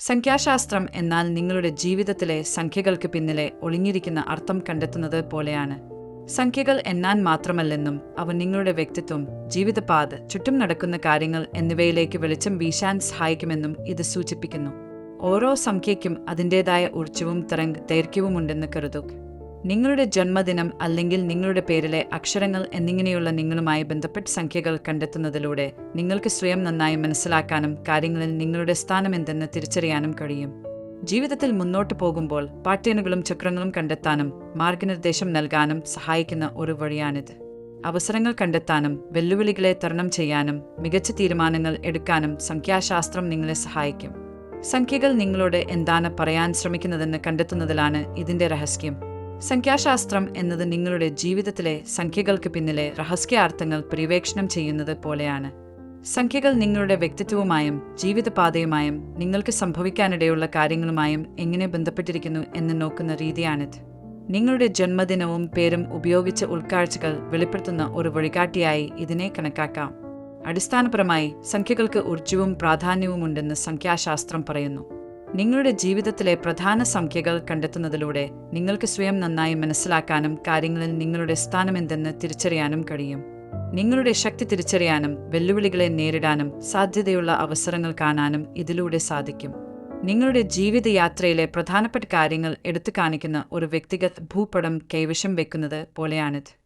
സംഖ്യാശാസ്ത്രം എന്നാൽ നിങ്ങളുടെ ജീവിതത്തിലെ സംഖ്യകൾക്ക് പിന്നിലെ ഒളിഞ്ഞിരിക്കുന്ന അർത്ഥം കണ്ടെത്തുന്നത് പോലെയാണ്. സംഖ്യകൾ എണ്ണാൻ മാത്രമല്ലെന്നും അവ നിങ്ങളുടെ വ്യക്തിത്വം, ജീവിതപാത, ചുറ്റും നടക്കുന്ന കാര്യങ്ങൾ എന്നിവയിലേക്ക് വെളിച്ചം വീശാൻ സഹായിക്കുമെന്നും ഇത് സൂചിപ്പിക്കുന്നു. ഓരോ സംഖ്യയ്ക്കും അതിൻ്റേതായ ഊർജ്ജവും ദൈർഘ്യവുമുണ്ടെന്ന് കരുതുക. നിങ്ങളുടെ ജന്മദിനം അല്ലെങ്കിൽ നിങ്ങളുടെ പേരിലെ അക്ഷരങ്ങൾ എന്നിങ്ങനെയുള്ള നിങ്ങളുമായി ബന്ധപ്പെട്ട സംഖ്യകൾ കണ്ടെത്തുന്നതിലൂടെ നിങ്ങൾക്ക് സ്വയം നന്നായി മനസ്സിലാക്കാനും കാര്യങ്ങളിൽ നിങ്ങളുടെ സ്ഥാനമെന്തെന്ന് തിരിച്ചറിയാനും കഴിയും. ജീവിതത്തിൽ മുന്നോട്ടു പോകുമ്പോൾ പാറ്റേണുകളും ചക്രങ്ങളും കണ്ടെത്താനും മാർഗനിർദ്ദേശം നൽകാനും സഹായിക്കുന്ന ഒരു വഴിയാണിത്. അവസരങ്ങൾ കണ്ടെത്താനും വെല്ലുവിളികളെ തരണം ചെയ്യാനും മികച്ച തീരുമാനങ്ങൾ എടുക്കാനും സംഖ്യാശാസ്ത്രം നിങ്ങളെ സഹായിക്കും. സംഖ്യകൾ നിങ്ങളോട് എന്താണ് പറയാൻ ശ്രമിക്കുന്നതെന്ന് കണ്ടെത്തുന്നതിലാണ് ഇതിന്റെ രഹസ്യം. സംഖ്യാശാസ്ത്രം എന്നത് നിങ്ങളുടെ ജീവിതത്തിലെ സംഖ്യകൾക്ക് പിന്നിലെ രഹസ്യാർത്ഥങ്ങൾ പര്യവേക്ഷണം ചെയ്യുന്നത് പോലെയാണ്. സംഖ്യകൾ നിങ്ങളുടെ വ്യക്തിത്വവുമായും ജീവിതപാതയുമായും നിങ്ങൾക്ക് സംഭവിക്കാനിടയുള്ള കാര്യങ്ങളുമായും എങ്ങനെ ബന്ധപ്പെട്ടിരിക്കുന്നു എന്ന് നോക്കുന്ന രീതിയാണിത്. നിങ്ങളുടെ ജന്മദിനവും പേരും ഉപയോഗിച്ച് ഉൾക്കാഴ്ചകൾ വെളിപ്പെടുത്തുന്ന ഒരു വഴികാട്ടിയായി ഇതിനെ കണക്കാക്കാം. അടിസ്ഥാനപരമായി സംഖ്യകൾക്ക് ഊർജ്ജവും പ്രാധാന്യവുമുണ്ടെന്ന് സംഖ്യാശാസ്ത്രം പറയുന്നു. നിങ്ങളുടെ ജീവിതത്തിലെ പ്രധാന സംഖ്യകൾ കണ്ടെത്തുന്നതിലൂടെ നിങ്ങൾക്ക് സ്വയം നന്നായി മനസ്സിലാക്കാനും കാര്യങ്ങളിൽ നിങ്ങളുടെ സ്ഥാനമെന്തെന്ന് തിരിച്ചറിയാനും കഴിയും. നിങ്ങളുടെ ശക്തി തിരിച്ചറിയാനും വെല്ലുവിളികളെ നേരിടാനും സാധ്യതയുള്ള അവസരങ്ങൾ കാണാനും ഇതിലൂടെ സാധിക്കും. നിങ്ങളുടെ ജീവിതയാത്രയിലെ പ്രധാനപ്പെട്ട കാര്യങ്ങൾ എടുത്തു കാണിക്കുന്ന ഒരു വ്യക്തിഗത ഭൂപടം കൈവശം വെക്കുന്നത് പോലെയാണിത്.